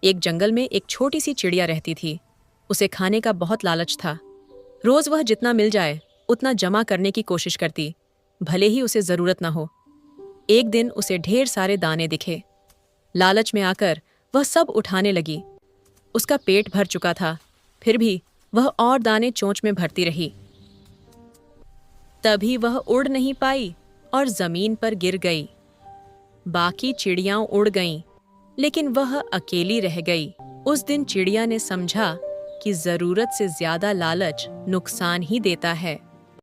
एक जंगल में एक छोटी सी चिड़िया रहती थी। उसे खाने का बहुत लालच था। रोज वह जितना मिल जाए उतना जमा करने की कोशिश करती, भले ही उसे जरूरत न हो। एक दिन उसे ढेर सारे दाने दिखे। लालच में आकर वह सब उठाने लगी। उसका पेट भर चुका था, फिर भी वह और दाने चोंच में भरती रही। तभी वह उड़ नहीं पाई और जमीन पर गिर गई। बाकी चिड़ियां उड़ गईं, लेकिन वह अकेली रह गई। उस दिन चिड़िया ने समझा कि जरूरत से ज्यादा लालच नुकसान ही देता है।